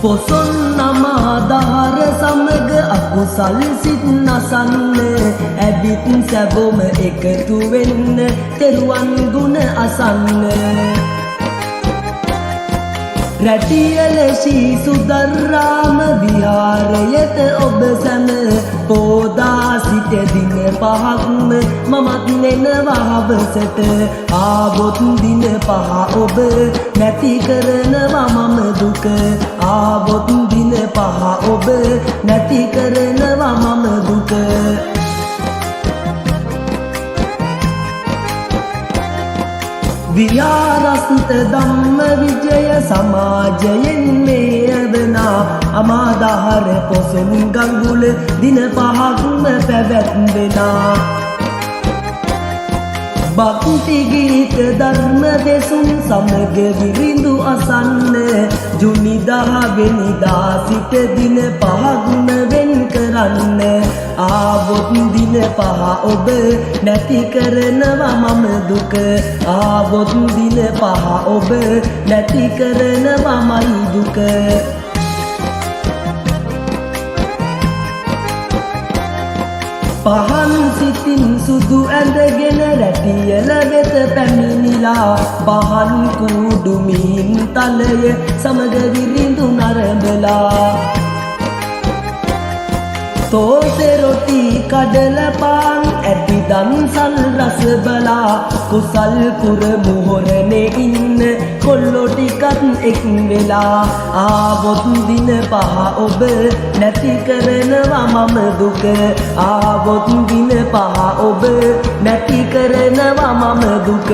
පොසොන් නමාදහර සමග අකුසල් සිත් නසන්න ඇබිත් සැබොම එකතු වෙන්න තෙරුවන් ගුණ අසන්න රැටියල ශ්‍රී සුදර්රාම විහාරයට ඔබ සැම පෝදා සිට දින පහක්ම මමත් නෙනවා හවසට ආවොත් දින පහ ඔබ නැති කරනවා මම දුක ආවොත් දින පහ ඔබ නැති කරනවා මම දුක විහාරස්ත ධම්ම විජය සමාජයෙන් මේවනා අමාදහර පොසොන් ගඟුල දින පහක්ම පැවැත්වෙනා භක්ති ගීත ධර්ම දෙසුම් සමග විරිඳු අසන්න ජුනි 10 වෙනිදා සිට දින පහක්ම වෙන් කරන්න ආවොත් දින පහ ඔබ නැති කරනවා මම දුක ආවොත් දින පහ ඔබ නැති කරනවා මයි දුක පහන් සිතින් සුදු ඇඳගෙන රැටියල වෙත පැමිණිලා පහන් කුඩු මිහින් තලය සමග විරිඳු නරඹලා තෝසේ රොටි කඩල පාන් ඇති දන්සල් රස බලා කුසල් පුර මොහොරනේ ඉන්න කොල්ලෝ ටිකත් එක් වෙලා ආවොත් දින පහ ඔබ නැති කරනවා මම දුක ආවොත් දින පහ ඔබ නැති කරනවා මම දුක